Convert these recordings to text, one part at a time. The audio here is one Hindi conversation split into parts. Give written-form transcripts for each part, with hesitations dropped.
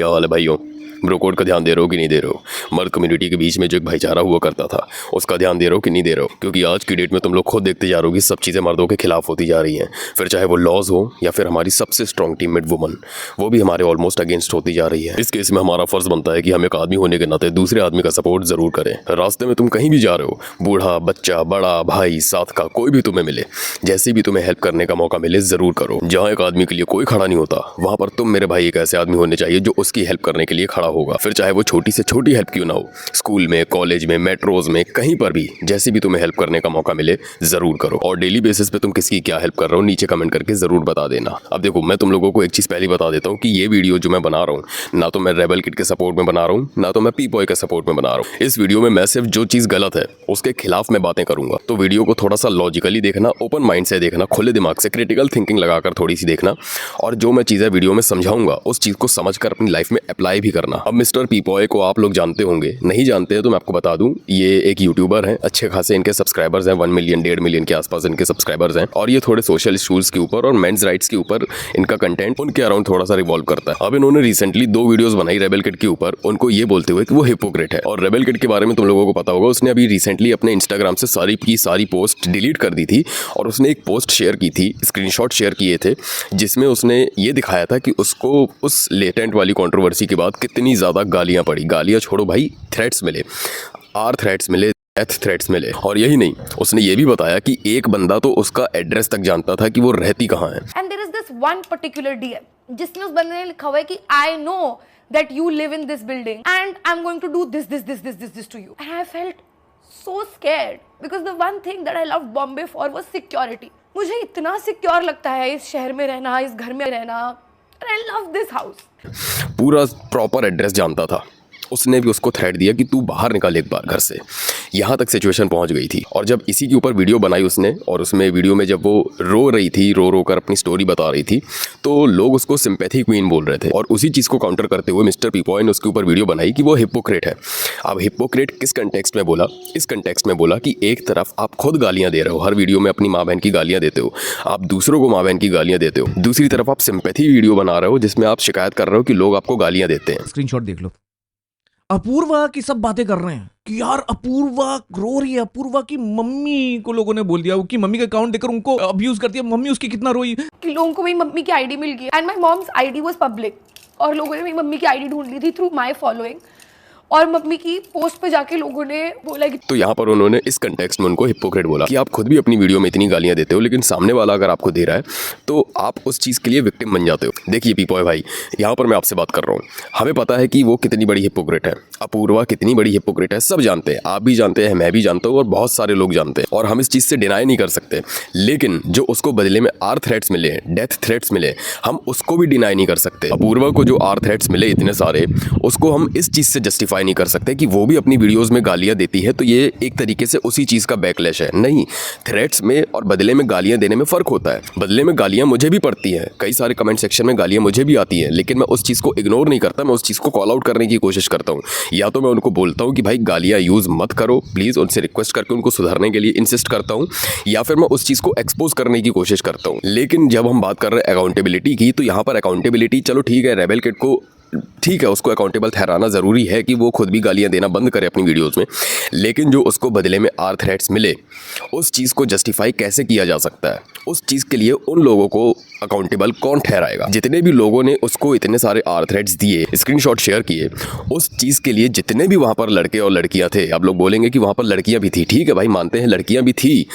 क्या हाल है भाइयों? ब्रो कोड का ध्यान दे रहे हो कि नहीं दे रहे हो? मर्द कम्युनिटी के बीच में जो एक भाईचारा हुआ करता था उसका ध्यान दे रहे हो कि नहीं दे रहे हो? क्योंकि आज की डेट में तुम लोग खुद देखते जा रहे हो कि सब चीज़ें मर्दों के खिलाफ होती जा रही हैं। फिर चाहे वो लॉज हो या फिर हमारी सबसे स्ट्रॉन्ग टीममेट वुमन, वो भी हमारे ऑलमोस्ट अगेंस्ट होती जा रही है। इस केस में हमारा फर्ज बनता है कि हम एक आदमी होने के नाते दूसरे आदमी का सपोर्ट जरूर करें। रास्ते में तुम कहीं भी जा रहे हो, बूढ़ा बच्चा बड़ा भाई साथ का कोई भी तुम्हें मिले, जैसे भी तुम्हें हेल्प करने का मौका मिले जरूर करो। जहाँ एक आदमी के लिए कोई खड़ा नहीं होता वहां पर तुम मेरे भाई एक ऐसे आदमी होने चाहिए जो उसकी हेल्प करने के लिए खड़ा होगा। फिर चाहे वो छोटी से छोटी हेल्प क्यों ना हो, स्कूल में, कॉलेज में, मेट्रोज में, कहीं पर भी जैसी भी तुम्हें हेल्प करने का मौका मिले जरूर करो। और डेली बेसिस पे तुम किसकी क्या हेल्प कर रहे हो नीचे कमेंट करके जरूर बता देना। अब देखो, मैं तुम लोगों को एक चीज पहले बता देता हूँ कि ये वीडियो जो मैं बना रहा हूँ, ना तो मैं रेबल किड के सपोर्ट में बना रहा हूँ, ना तो मैं पी बॉय के सपोर्ट में बना रहा हूँ। इस वीडियो में मैं सिर्फ जो चीज गलत है उसके खिलाफ मैं बातें करूंगा। तो वीडियो को थोड़ा सा लॉजिकली देखना, ओपन माइंड से देखना, खुले दिमाग से क्रिटिकल थिंकिंग लगाकर थोड़ी सी देखना, और जो मैं चीजें वीडियो में समझाऊंगा उस चीज को समझकर अपनी लाइफ में अप्लाई भी करना। अब मिस्टर पी बॉय को आप लोग जानते होंगे, नहीं जानते हैं तो मैं आपको बता दूं, ये एक यूट्यूबर हैं, अच्छे खासे इनके सब्सक्राइबर्स हैं, 1 मिलियन 1.5 मिलियन के आसपास इनके सब्सक्राइबर्स हैं, और ये थोड़े सोशल इश्यूज के ऊपर और मेंस राइट्स के ऊपर इनका कंटेंट उनके अराउंड थोड़ा सा रिवॉल्व करता है। अब इन्होंने रिसेंटली 2 वीडियोस बनाई रेबल किड के ऊपर, उनको ये बोलते हुए कि वो हिपोक्रेट है। और रेबल किड के बारे में तुम लोगों को पता होगा, उसने अभी रिसेंटली अपने इंस्टाग्राम से सारी की सारी पोस्ट डिलीट कर दी थी, और उसने एक पोस्ट शेयर की थी, स्क्रीनशॉट शेयर किए थे, जिसमें उसने ये दिखाया था कि उसको उस लेटेंट वाली कंट्रोवर्सी के बाद कितनी ज़्यादा गालियाँ पड़ी। गालियाँ छोड़ो भाई, थ्रेट्स मिले, थ्रेट्स मिले, डेथ थ्रेट्स मिले। और यही नहीं, उसने ये भी बताया कि एक बंदा तो उसका एड्रेस तक जानता था कि वो रहती कहाँ है। And there is this one particular DM जिसमें उस बंदे ने लिखा हुआ है कि I know that you live in this building and I am going to do this to you. And I felt so scared because the one thing that I love Bombay for was security. मुझे इतना सिक्योर लगता है इस शहर में रहना, इस घर में रहना। I love this house. पूरा प्रॉपर एड्रेस जानता था। उसने भी उसको थ्रेट दिया कि तू बाहर निकल एक बार घर से। यहाँ तक सिचुएशन पहुँच गई थी। और जब इसी के ऊपर वीडियो बनाई उसने, और उसमें वीडियो में जब वो रो रही थी, रो कर अपनी स्टोरी बता रही थी, तो लोग उसको सिंपैथी क्वीन बोल रहे थे। और उसी चीज़ को काउंटर करते हुए मिस्टर पीपॉय ने उसके ऊपर वीडियो बनाई कि वो हिपोक्रेट है। अब हिपोक्रेट किस कंटेक्स्ट में बोला? इस कंटेक्स्ट में बोला कि एक तरफ आप खुद गालियाँ दे रहे हो, हर वीडियो में अपनी माँ बहन की गालियाँ देते हो, आप दूसरों को माँ बहन की गालियाँ देते हो, दूसरी तरफ आप सिंपैथी वीडियो बना रहे हो जिसमें आप शिकायत कर रहे हो कि लोग आपको गालियाँ देते हैं। स्क्रीनशॉट देख लो। अपूर्वा की सब बातें कर रहे हैं कि यार अपूर्वा रो रही है, अपूर्वा की मम्मी को लोगों ने बोल दिया कि मम्मी का अकाउंट देकर उनको अब्यूज करती है, मम्मी उसकी कितना रोई। कि लोगों को मेरी मम्मी की आईडी मिल गई and my moms ID was public, और लोगों ने मेरी मम्मी की आईडी ढूंढ ली थी थ्रू माय फॉलोइंग, और मम्मी की पोस्ट पे जाके लोगों ने बोला कि तो यहाँ पर उन्होंने इस कंटेक्स्ट में उनको हिपोक्रेट बोला कि आप खुद भी अपनी वीडियो में इतनी गालियाँ देते हो, लेकिन सामने वाला अगर आपको दे रहा है तो आप उस चीज़ के लिए विक्टिम बन जाते हो। देखिए पीपॉय भाई, यहाँ पर मैं आपसे बात कर रहा हूँ, हमें पता है कि वो कितनी बड़ी हिपोक्रेट है, अपूर्वा कितनी बड़ी हिपोक्रेट है, सब जानते हैं, आप भी जानते हैं, मैं भी जानता हूँ, और बहुत सारे लोग जानते हैं, और हम इस चीज़ से डिनाई नहीं कर सकते। लेकिन जो उसको बदले में थ्रेट्स मिले, डेथ थ्रेट्स मिले, हम उसको भी डिनाई नहीं कर सकते। अपूर्वा को जो थ्रेट्स मिले इतने सारे, उसको हम इस चीज़ से जस्टिफाई नहीं कर सकते कि वो भी अपनी वीडियोस में गालियां देती है तो ये एक तरीके से उसी चीज़ का बैकलैश है। नहीं, थ्रेट्स में और बदले में गालियां देने में फ़र्क होता है। बदले में गालियां मुझे भी पड़ती हैं, कई सारे कमेंट सेक्शन में गालियां मुझे भी आती हैं, लेकिन मैं उस चीज़ को इग्नोर नहीं करता, मैं उस चीज़ को कॉल आउट करने की कोशिश करता हूँ। या तो मैं उनको बोलता हूँ कि भाई गालियाँ यूज़ मत करो प्लीज़, उनसे रिक्वेस्ट करके उनको सुधारने के लिए इंसिस्ट करता हूँ, या फिर मैं उस चीज़ को एक्सपोज करने की कोशिश करता हूँ। लेकिन जब हम बात कर रहे हैं अकाउंटेबिलिटी की, तो यहाँ पर अकाउंटेबिलिटी, चलो ठीक है, रेबल किड को ठीक है, उसको अकाउंटेबल ठहराना ज़रूरी है कि वो खुद भी गालियां देना बंद करे अपनी वीडियोस में, लेकिन जो उसको बदले में थ्रेट्स मिले, उस चीज़ को जस्टिफाई कैसे किया जा सकता है? उस चीज़ के लिए उन लोगों को अकाउंटेबल कौन ठहराएगा? जितने भी लोगों ने उसको इतने सारे थ्रेट्स दिए, स्क्रीनशॉट शेयर किए, उस चीज़ के लिए जितने भी वहाँ पर लड़के और लड़कियाँ थे, आप लोग बोलेंगे कि वहाँ पर लड़कियाँ भी थी, ठीक है भाई, मानते हैं लड़कियाँ भी थी,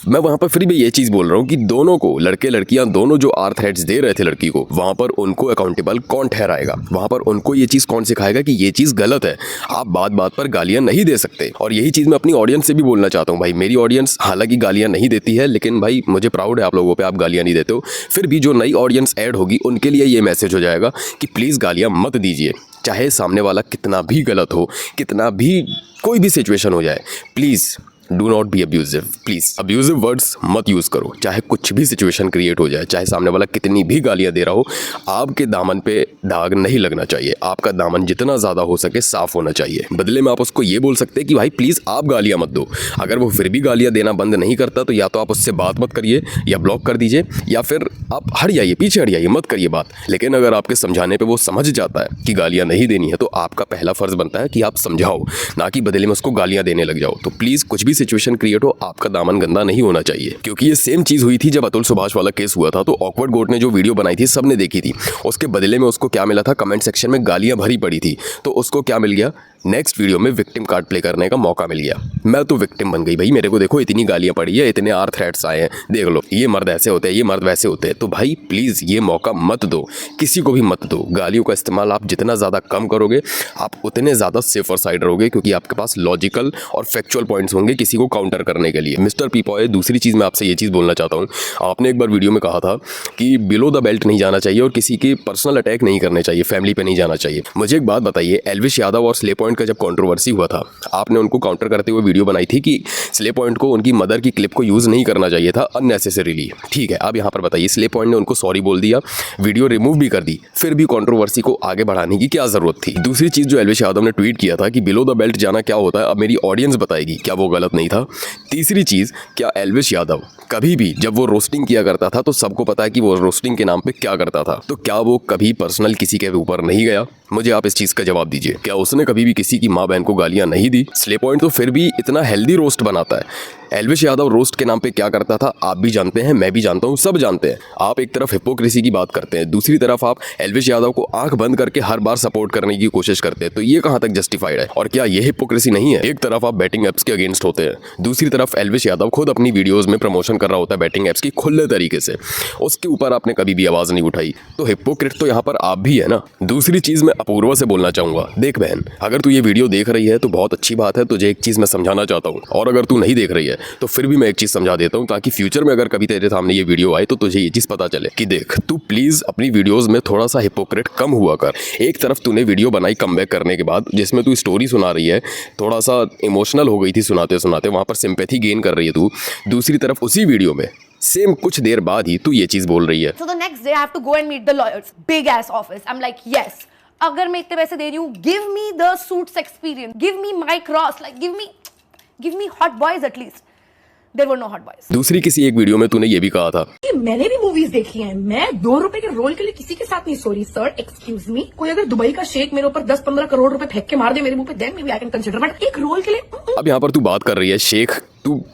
मैं वहाँ पर फिर भी ये चीज़ बोल रहा हूँ कि दोनों को, लड़के लड़कियाँ दोनों जो थ्रेट्स दे रहे थे लड़की को, वहाँ पर उनको अकाउंटेबल कौन ठहराएगा? वहाँ पर उनको ये चीज़ कौन सिखाएगा कि ये चीज़ गलत है? आप बात बात पर गालियाँ नहीं दे सकते। और यही चीज़ मैं अपनी ऑडियंस से भी बोलना चाहता हूँ। भाई मेरी ऑडियंस हालांकि गालियाँ नहीं देती है, लेकिन भाई मुझे प्राउड है आप लोगों पर, आप गालियाँ नहीं देते हो। फिर भी जो नई ऑडियंस ऐड होगी उनके लिए ये मैसेज हो जाएगा कि प्लीज़ गालियाँ मत दीजिए, चाहे सामने वाला कितना भी गलत हो, कितना भी कोई भी सिचुएशन हो जाए, please do not be abusive please. Abusive words मत यूज करो, चाहे कुछ भी सिचुएशन क्रिएट हो जाए, चाहे सामने वाला कितनी भी गालियां दे रहा हो, आपके दामन पे दाग नहीं लगना चाहिए। आपका दामन जितना ज्यादा हो सके साफ होना चाहिए। बदले में आप उसको ये बोल सकते हैं कि भाई प्लीज आप गालियां मत दो। अगर वो फिर भी गालियां देना बंद नहीं करता तो या तो आप उससे बात मत करिए या ब्लॉक कर दीजिए, या फिर आप हट जाइए, पीछे हट जाइए, मत करिए बात। लेकिन अगर आपके समझाने पे वो समझ जाता है कि गालियां नहीं देनी है, तो आपका पहला फर्ज बनता है कि आप समझाओ, ना कि बदले में उसको गालियां देने लग जाओ। तो प्लीज कुछ भी सिचुएशन क्रिएट हो, आपका दामन गंदा नहीं होना चाहिए। क्योंकि ये सेम चीज हुई थी जब अतुल सुभाष वाला केस हुआ था। तो ऑकवर्ड गोट ने जो वीडियो बनाई थी सबने देखी थी, उसके बदले में उसको क्या मिला था, कमेंट सेक्शन में गालियां भरी पड़ी थी। तो उसको क्या मिल गया, नेक्स्ट वीडियो में विक्टिम कार्ड प्ले करने का मौका मिल गया। मैं तो विक्टिम बन गई भाई, मेरे को देखो इतनी गालियां पड़ी है, इतने आर थ्रेट्स आए हैं, देख लो ये मर्द ऐसे होते हैं, ये मर्द वैसे होते हैं। तो भाई प्लीज ये मौका मत दो, किसी को भी मत दो। गालियों का इस्तेमाल आप जितना ज़्यादा कम करोगे, आप उतने ज़्यादा सेफर साइड रहोगे, क्योंकि आपके पास लॉजिकल और फैक्चुअल पॉइंट्स होंगे किसी को काउंटर करने के लिए। मिस्टर पीपॉय, दूसरी चीज़ मैं आपसे ये चीज़ बोलना चाहता हूँ, आपने एक बार वीडियो में कहा था कि बिलो द बेल्ट नहीं जाना चाहिए और किसी की पर्सनल अटैक नहीं करने चाहिए, फैमिली पे नहीं जाना चाहिए। मुझे एक बात बताइए, एल्विश यादव और स्ले पॉइंट का जब कंट्रोवर्सी हुआ था, आपने उनको काउंटर करते हुए वीडियो बनाई थी कि स्ले पॉइंट को उनकी मदर की क्लिप को यूज़ नहीं करना चाहिए था अननेसेसरीली। ठीक है, अब यहाँ पर बताइए, स्ले पॉइंट ने उनको सॉरी बोल दिया, वीडियो रिमूव भी कर दी, फिर भी कंट्रोवर्सी को आगे बढ़ाने की क्या जरूरत थी। दूसरी चीज़ जो एल्विश यादव ने ट्वीट किया था कि बिलो द बेल्ट जाना क्या होता है, अब मेरी ऑडियंस बताएगी, क्या वो गलत नहीं था। तीसरी चीज़, क्या एल्विश यादव कभी भी जब वो रोस्टिंग किया करता था तो सबको पता है कि वो रोस्टिंग के नाम पे क्या करता था, तो क्या वो कभी पर्सनल किसी के ऊपर नहीं गया? मुझे आप इस चीज़ का जवाब दीजिए। क्या उसने कभी भी किसी की माँ बहन को गालियाँ नहीं दी? स्ले पॉइंट तो फिर भी इतना हेल्दी रोस्ट बनाता है। एल्विश यादव रोस्ट के नाम पे क्या करता था आप भी जानते हैं, मैं भी जानता हूँ, सब जानते हैं। आप एक तरफ हिपोक्रेसी की बात करते हैं, दूसरी तरफ आप एल्विश यादव को आंख बंद करके हर बार सपोर्ट करने की कोशिश करते हैं, तो ये कहाँ तक जस्टिफाइड है? और क्या ये हिपोक्रेसी नहीं है? एक तरफ आप बैटिंग एप्स के अगेंस्ट होते हैं, दूसरी तरफ एल्विश यादव खुद अपनी वीडियोज में प्रमोशन कर रहा होता है बैटिंग एप्स की खुले तरीके से, उसके ऊपर आपने कभी भी आवाज नहीं उठाई। तो हिपोक्रेट तो यहाँ पर आप भी है ना। दूसरी चीज मैं अपूर्वा से बोलना चाहूंगा, देख बहन, अगर तू ये वीडियो देख रही है तो बहुत अच्छी बात है, तुझे एक चीज मैं समझाना चाहता हूँ, और अगर तू नहीं देख रही है तो फिर भी मैं एक चीज समझा देता हूँ, ताकि फ्यूचर में अगर कभी तेरे सामने ये वीडियो आए तो तुझे ये चीज पता चले कि देख, तू प्लीज अपनी वीडियोस में थोड़ा सा हिपोक्रेट कम हुआ कर। एक तरफ तूने वीडियो बनाई कमबैक करने के बाद जिसमें तू स्टोरी सुना रही है, थोड़ा सा इमोशनल हो गई थी सुनाते सुनाते, वहां पर सिंपैथी गेन कर रही है तू, दूसरी तरफ उसी वीडियो में सेम कुछ देर बाद ही तू ये चीज बोल रही है। So the next day I have to go and meet the lawyers, big ass office. I'm like, yes, अगर मैं इतने पैसे दे रही हूँ, give me the suits experience, give me my cross, like give me hot boys at least. There were no hot boys. दूसरी किसी एक वीडियो में तूने ये भी कहा था कि मैंने भी मूवीज देखी हैं, मैं 2 रुपए के रोल के लिए किसी के साथ नहीं सॉरी सर, एक्सक्यूज मी, कोई अगर दुबई का शेख मेरे ऊपर 10-15 करोड़ रुपए फेंक के मार दे मेरे मुंह पे, then maybe I can consider, but एक रोल के लिए अब यहाँ पर तू बात कर रही है शेख,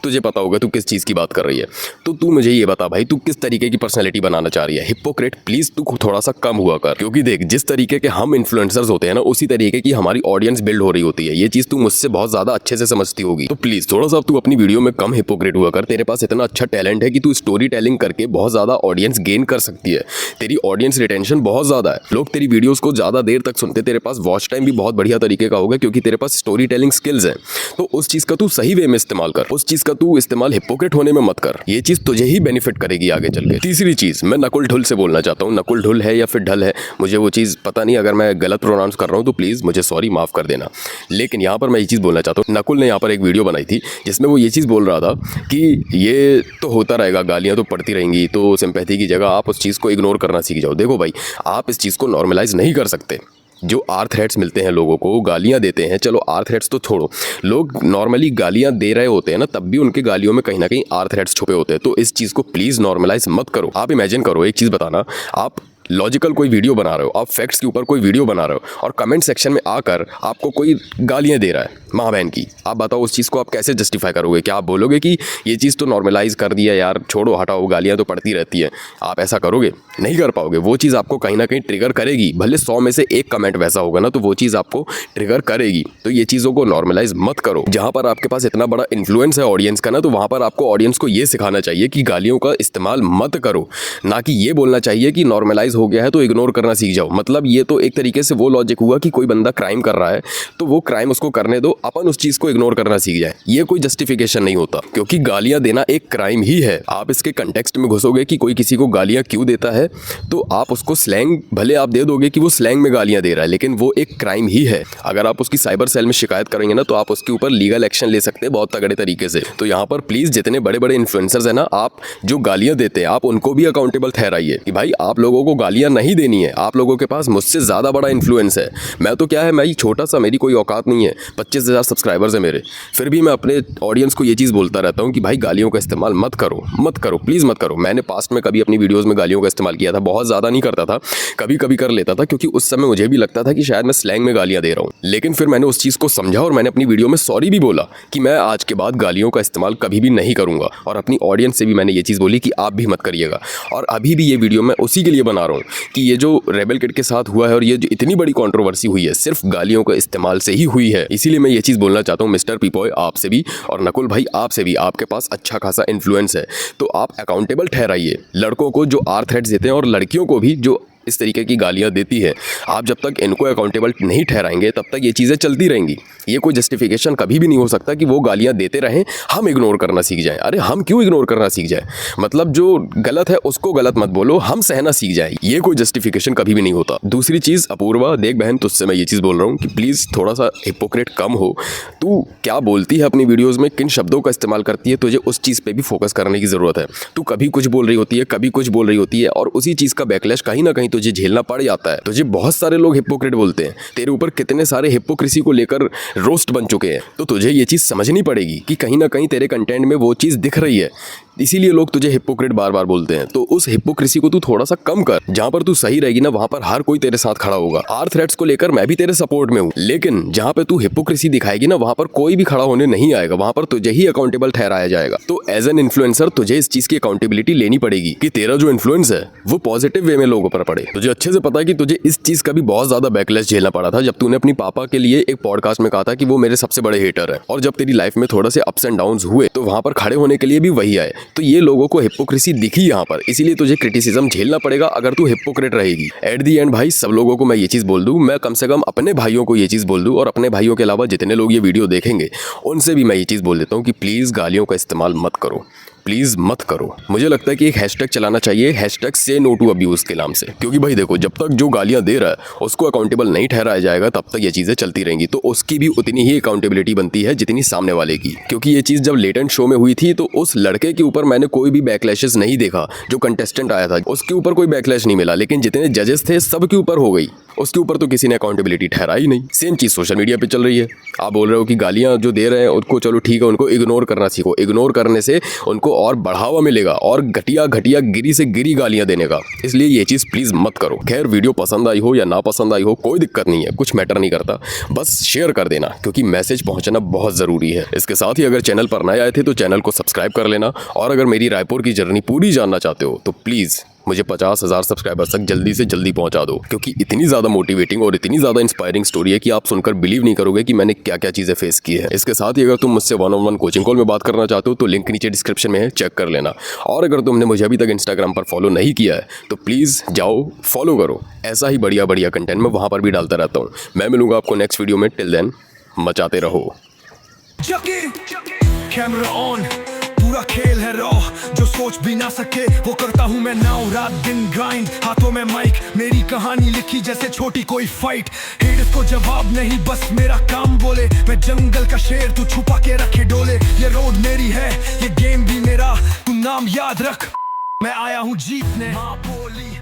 तुझे पता होगा तू किस चीज़ की बात कर रही है, तो तू मुझे ये बता भाई, तू किस तरीके की पर्सनैलिटी बनाना चाह रही है। हिपोक्रेट प्लीज तू थोड़ा सा कम हुआ कर, क्योंकि देख, जिस तरीके के हम इन्फ्लुएंसर्स होते हैं ना, उसी तरीके की हमारी ऑडियंस बिल्ड हो रही होती है। ये चीज़ तू मुझसे बहुत ज़्यादा अच्छे से समझती होगी, तो प्लीज़ थोड़ा सा तू अपनी वीडियो में कम हिपोक्रेट हुआ कर। तेरे पास इतना अच्छा टैलेंट है कि तू स्टोरी टेलिंग करके बहुत ज़्यादा ऑडियंस गेन कर सकती है। तेरी ऑडियंस रिटेंशन बहुत ज़्यादा है, लोग तेरी वीडियोज़ को ज़्यादा देर तक सुनते, तेरे पास वॉच टाइम भी बहुत बढ़िया तरीके का होगा, क्योंकि तेरे पास स्टोरी टेलिंग स्किल्स हैं। तो उस चीज़ का तू सही वे में इस्तेमाल कर, उस चीज़ का तू इस्तेमाल हिपोक्रेट होने में मत कर। ये चीज तुझे ही बेनिफिट करेगी आगे चल के। तीसरी चीज मैं नकुल ढुल से बोलना चाहता हूँ, नकुल ढुल है या फिर ढल है, मुझे वो चीज पता नहीं, अगर मैं गलत प्रोनाउंस कर रहा हूँ तो प्लीज मुझे सॉरी, माफ कर देना। लेकिन यहाँ पर मैं ये चीज बोलना चाहता हूँ, नकुल ने यहाँ पर एक वीडियो बनाई थी जिसमें वो ये चीज बोल रहा था कि ये तो होता रहेगा, गालियां तो पड़ती रहेंगी, तो सिंपैथी की जगह आप उस चीज को इग्नोर करना सीख जाओ। देखो भाई, आप इस चीज को नॉर्मलाइज नहीं कर सकते। जो आर थ्रेट्स मिलते हैं लोगों को, गालियां देते हैं, चलो आर थ्रेट्स तो छोड़ो, लोग नॉर्मली गालियां दे रहे होते हैं ना, तब भी उनके गालियों में कहीं ना कहीं आर थ्रेट्स छुपे होते हैं। तो इस चीज़ को प्लीज़ नॉर्मलाइज मत करो। आप इमेजिन करो, एक चीज़ बताना, आप लॉजिकल कोई वीडियो बना रहे हो, आप फैक्ट्स के ऊपर कोई वीडियो बना रहे हो और कमेंट सेक्शन में आकर आपको कोई गालियां दे रहा है माँ बहन की, आप बताओ उस चीज़ को आप कैसे जस्टिफाई करोगे? क्या आप बोलोगे कि ये चीज़ तो नॉर्मलाइज कर दिया यार, छोड़ो हटाओ, गालियां तो पड़ती रहती है? आप ऐसा करोगे? नहीं कर पाओगे। वो चीज़ आपको कहीं ना कहीं ट्रिगर करेगी, भले 100 में से 1 कमेंट वैसा होगा ना, तो वो चीज़ आपको ट्रिगर करेगी। तो ये चीज़ों को नॉर्मलाइज मत करो। जहाँ पर आपके पास इतना बड़ा इन्फ्लुएंस है ऑडियंस का ना, तो वहाँ पर आपको ऑडियंस को ये सिखाना चाहिए कि गालियों का इस्तेमाल मत करो, ना कि ये बोलना चाहिए कि नॉर्मलाइज हो गया है तो इग्नोर करना सीख जाओ। मतलब ये तो एक तरीके से वो लॉजिक हुआ कि कोई बंदा क्राइम कर रहा है तो वो क्राइम उसको करने दो, अपन उस चीज को इग्नोर करना सीख जाए। ये कोई जस्टिफिकेशन नहीं होता, क्योंकि गालियां देना एक क्राइम ही है। आप इसके कंटेक्स्ट में घुसोगे कि कोई किसी को गालियां क्यों देता है, तो आप उसको स्लैंग भले आप दे दोगे कि वो स्लैंग में गालियां दे रहा है, लेकिन वो एक क्राइम ही है। अगर आप उसकी साइबर सेल में शिकायत करेंगे ना, तो आप उसके ऊपर लीगल एक्शन ले सकते हैं बहुत तगड़े तरीके से। तो यहाँ पर प्लीज जितने बड़े बड़े इन्फ्लुएंसर्स हैं ना, आप जो गालियां देते हैं आप उनको भी अकाउंटेबल ठहराइए कि भाई आप लोगों को गालियां नहीं देनी है। आप लोगों के पास मुझसे ज़्यादा बड़ा इन्फ्लुएंस है। मैं तो क्या है, मैं छोटा सा, मेरी कोई औकात नहीं है। 25,000 सब्सक्राइबर्स है मेरे, फिर भी मैं अपने ऑडियंस को ये चीज़ बोलता रहता हूँ कि भाई गालियों का इस्तेमाल मत करो, मत करो, प्लीज़ मत करो। मैंने पास्ट में कभी अपनी वीडियोज़ में गालियों का इस्तेमाल किया था, बहुत ज़्यादा नहीं करता था, कभी कभी कर लेता था, क्योंकि उस समय मुझे भी लगता था कि शायद मैं स्लैंग में गालियाँ दे रहा हूँ। लेकिन फिर मैंने उस चीज़ को समझा और मैंने अपनी वीडियो में सॉरी भी बोला कि मैं आज के बाद गालियों का इस्तेमाल कभी भी नहीं करूँगा। और अपनी ऑडियंस से भी मैंने ये चीज़ बोली कि आप भी मत करिएगा। और अभी भी ये वीडियो मैं उसी के लिए बना रहा हूँ कि ये जो रेबल किड के साथ हुआ है और ये जो इतनी बड़ी कंट्रोवर्सी हुई है, सिर्फ गालियों का इस्तेमाल से ही हुई है। इसीलिए मैं ये चीज़ बोलना चाहता हूँ मिस्टर पीपॉय आपसे भी, और नकुल भाई आपसे भी। आपके पास अच्छा खासा इन्फ्लुएंस है, तो आप अकाउंटेबल ठहराइए लड़कों को जो आर थ्रेट्स देते हैं और लड़कियों को भी जो इस तरीके की गालियाँ देती है। आप जब तक इनको अकाउंटेबल नहीं ठहराएंगे तब तक ये चीज़ें चलती रहेंगी। ये कोई जस्टिफिकेशन कभी भी नहीं हो सकता कि वो गालियाँ देते रहें, हम इग्नोर करना सीख जाएं। अरे हम क्यों इग्नोर करना सीख जाएं? मतलब जो गलत है उसको गलत मत बोलो, हम सहना सीख जाएं। ये कोई जस्टिफिकेशन कभी भी नहीं होता। दूसरी चीज़, अपूर्वा देख बहन, तुझसे मैं ये चीज़ बोल रहा हूँ कि प्लीज़ थोड़ा सा हिपोक्रेट कम हो। तू क्या बोलती है अपनी वीडियोज़ में, किन शब्दों का इस्तेमाल करती है, तुझे उस चीज़ पर भी फोकस करने की ज़रूरत है। तू कभी कुछ बोल रही होती है, कभी कुछ बोल रही होती है, और उसी चीज़ का बैकलैश कहीं ना कहीं तुझे झेलना पड़ जाता है। तुझे बहुत सारे लोग हिपोक्रेट बोलते हैं, तेरे ऊपर कितने सारे हिपोक्रेसी को लेकर रोस्ट बन चुके हैं। तो तुझे ये चीज़ समझनी पड़ेगी कि कहीं ना कहीं तेरे कंटेंट में वो चीज़ दिख रही है, इसीलिए लोग तुझे हिपोक्रेट बार बार बोलते हैं। तो उस हिपोक्रेसी को तू थोड़ा सा कम कर। जहां पर तू सही रहेगी ना, वहां पर हर कोई तेरे साथ खड़ा होगा। आर थ्रेट्स को लेकर मैं भी तेरे सपोर्ट में हूँ, लेकिन जहां पे तू हिपोक्रेसी दिखाएगी ना, वहां पर कोई भी खड़ा होने नहीं आएगा, वहां पर तुझे ही अकाउंटेबल ठहराया जाएगा। तो एज एन इन्फ्लुएंसर तुझे इस चीज की अकाउंटेबिलिटी लेनी पड़ेगी कि तेरा जो इन्फ्लुएंस है वो पॉजिटिव वे में लोगों पर पड़े। तुझे अच्छे से पता है कि तुझे इस चीज का भी बहुत ज्यादा बैकलैश झेलना पड़ा था, जब तूने अपनी पापा के लिए एक पॉडकास्ट में कहा था कि वो मेरे सबसे बड़े हेटर है। और जब तेरी लाइफ में थोड़ा से अप्स एंड डाउन्स हुए, तो वहां पर खड़े होने के लिए भी वही आए। तो ये लोगों को हिपोक्रेसी दिखी यहाँ पर, इसीलिए तुझे क्रिटिसिज्म झेलना पड़ेगा अगर तू हिपोक्रेट रहेगी। एट दी एंड भाई, सब लोगों को मैं ये चीज़ बोल दूँ, मैं कम से कम अपने भाइयों को ये चीज़ बोल दूँ, और अपने भाइयों के अलावा जितने लोग ये वीडियो देखेंगे उनसे भी मैं ये चीज़ बोल देता हूँ कि प्लीज़ गालियों का इस्तेमाल मत करो, प्लीज़ मत करो। मुझे लगता है कि एक हैशटैग चलाना चाहिए, हैशटैग से नो टू अब्यूज़ के नाम से। क्योंकि भाई देखो, जब तक जो गालियाँ दे रहा है उसको अकाउंटेबल नहीं ठहराया जाएगा, तब तक ये चीज़ें चलती रहेंगी। तो उसकी भी उतनी ही अकाउंटेबिलिटी बनती है जितनी सामने वाले की। क्योंकि ये चीज़ जब लेटेंट शो में हुई थी, तो उस लड़के के ऊपर मैंने कोई भी बैकलैशेस नहीं देखा। जो कंटेस्टेंट आया था उसके ऊपर कोई बैकलैश नहीं मिला, लेकिन जितने जजेस थे सबके ऊपर हो गई। उसके ऊपर तो किसी ने अकाउंटेबिलिटी ठहराई नहीं। सेम चीज़ सोशल मीडिया पे चल रही है। आप बोल रहे हो कि गालियाँ जो दे रहे हैं उनको चलो ठीक है, उनको इग्नोर करना सीखो। इग्नोर करने से उनको और बढ़ावा मिलेगा, और घटिया घटिया गिरी से गिरी गालियाँ देने का। इसलिए ये चीज़ प्लीज़ मत करो। खैर, वीडियो पसंद आई हो या ना पसंद आई हो, कोई दिक्कत नहीं है, कुछ मैटर नहीं करता। बस शेयर कर देना, क्योंकि मैसेज पहुँचना बहुत ज़रूरी है। इसके साथ ही अगर चैनल पर नए आए थे तो चैनल को सब्सक्राइब कर लेना। और अगर मेरी रायपुर की जर्नी पूरी जानना चाहते हो तो प्लीज़ मुझे 50,000 सब्सक्राइबर्स तक जल्दी से जल्दी पहुंचा दो, क्योंकि इतनी ज़्यादा मोटिवेटिंग और इतनी ज़्यादा इंस्पायरिंग स्टोरी है कि आप सुनकर बिलीव नहीं करोगे कि मैंने क्या क्या चीज़ें फेस की है। इसके साथ ही अगर तुम मुझसे 1-on-1 कोचिंग कॉल में बात करना चाहते हो तो लिंक नीचे डिस्क्रिप्शन में है, चेक कर लेना। और अगर तुमने मुझे अभी तक इंस्टाग्राम पर फॉलो नहीं किया है तो प्लीज़ जाओ फॉलो करो। ऐसा ही बढ़िया बढ़िया कंटेंट मैं वहाँ पर भी डालता रहता हूँ। मैं मिलूंगा आपको नेक्स्ट वीडियो में। टिल देन मचाते रहो। कैमरा ऑन, पूरा खेल है रॉ, जो सोच भी ना सके वो करता हूँ मैं नाउ। रात दिन ग्राइंड, हाथों में माइक, मेरी कहानी लिखी जैसे छोटी कोई फाइट। हेडर्स को जवाब नहीं, बस मेरा काम बोले। मैं जंगल का शेर, तू छुपा के रखे डोले। ये रोड मेरी है, ये गेम भी मेरा, तू नाम याद रख। मैं आया हूँ जीतने, माँ बोली